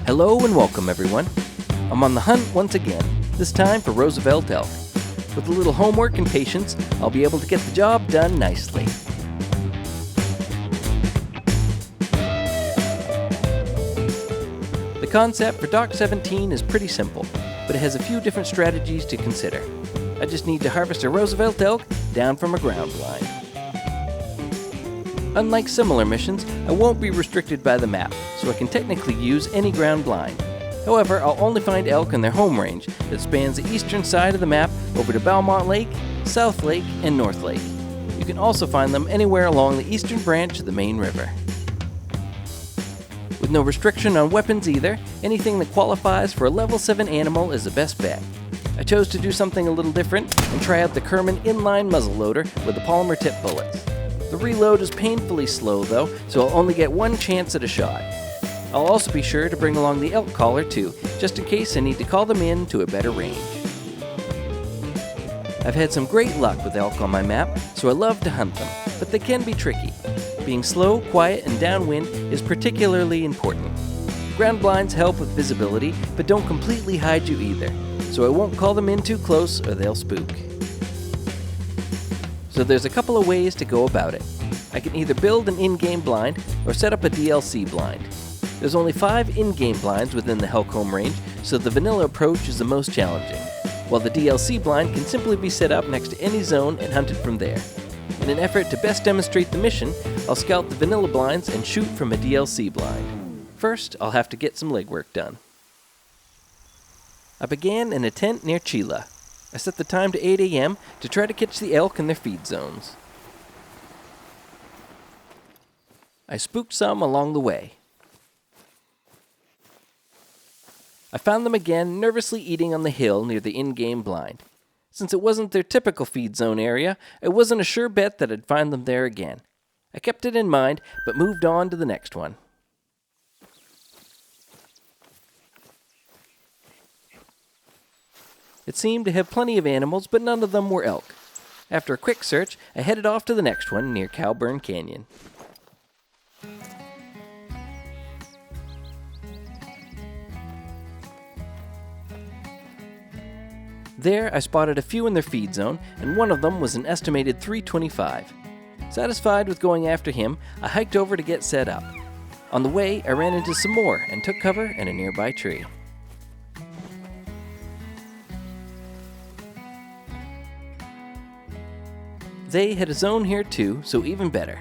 Hello and welcome, everyone. I'm on the hunt once again, this time for Roosevelt Elk. With a little homework and patience, I'll be able to get the job done nicely. The concept for Dock 17 is pretty simple, but it has a few different strategies to consider. I just need to harvest a Roosevelt Elk down from a ground blind. Unlike similar missions, I won't be restricted by the map, so I can technically use any ground blind. However, I'll only find elk in their home range that spans the eastern side of the map over to Belmont Lake, South Lake, and North Lake. You can also find them anywhere along the eastern branch of the main river. With no restriction on weapons either, anything that qualifies for a level 7 animal is the best bet. I chose to do something a little different and try out the Kerman inline muzzleloader with the polymer tip bullets. The reload is painfully slow though, so I'll only get one chance at a shot. I'll also be sure to bring along the elk caller too, just in case I need to call them in to a better range. I've had some great luck with elk on my map, so I love to hunt them, but they can be tricky. Being slow, quiet, and downwind is particularly important. Ground blinds help with visibility, but don't completely hide you either, so I won't call them in too close or they'll spook. So there's a couple of ways to go about it. I can either build an in-game blind or set up a DLC blind. There's only 5 in-game blinds within the Elk home range, so the vanilla approach is the most challenging, while the DLC blind can simply be set up next to any zone and hunted from there. In an effort to best demonstrate the mission, I'll scout the vanilla blinds and shoot from a DLC blind. First, I'll have to get some legwork done. I began in a tent near Chila. I set the time to 8 a.m. to try to catch the elk in their feed zones. I spooked some along the way. I found them again nervously eating on the hill near the in-game blind. Since it wasn't their typical feed zone area, it wasn't a sure bet that I'd find them there again. I kept it in mind, but moved on to the next one. It seemed to have plenty of animals, but none of them were elk. After a quick search, I headed off to the next one near Cowburn Canyon. There, I spotted a few in their feed zone, and one of them was an estimated 325. Satisfied with going after him, I hiked over to get set up. On the way, I ran into some more and took cover in a nearby tree. They had a zone here too, so even better.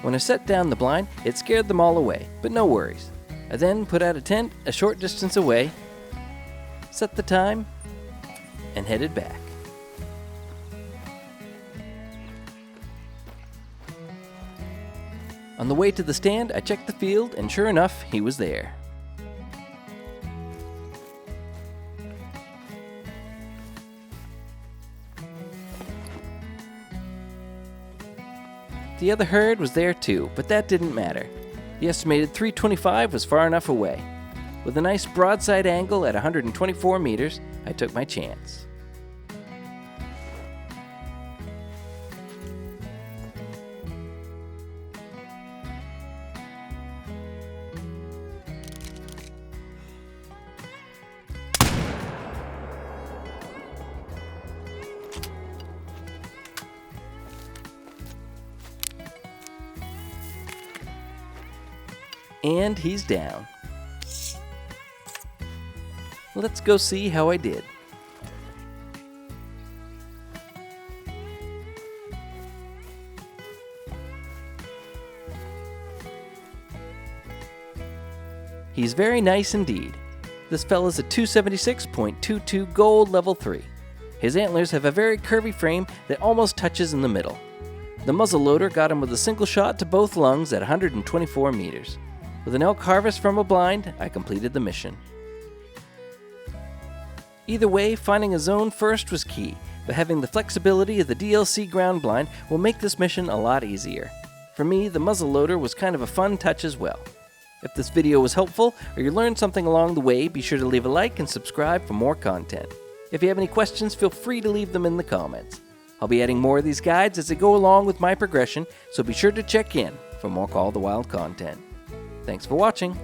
When I set down the blind, it scared them all away, but no worries. I then put out a tent a short distance away, set the time, and headed back. On the way to the stand, I checked the field, and sure enough, he was there. The other herd was there too, but that didn't matter. The estimated 325 was far enough away. With a nice broadside angle at 124 meters, I took my chance. And he's down. Let's go see how I did. He's very nice indeed. This fella's a 276.22 gold level 3. His antlers have a very curvy frame that almost touches in the middle. The muzzleloader got him with a single shot to both lungs at 124 meters. With an elk harvest from a blind, I completed the mission. Either way, finding a zone first was key, but having the flexibility of the DLC ground blind will make this mission a lot easier. For me, the muzzleloader was kind of a fun touch as well. If this video was helpful or you learned something along the way, be sure to leave a like and subscribe for more content. If you have any questions, feel free to leave them in the comments. I'll be adding more of these guides as I go along with my progression, so be sure to check in for more Call of the Wild content. Thanks for watching.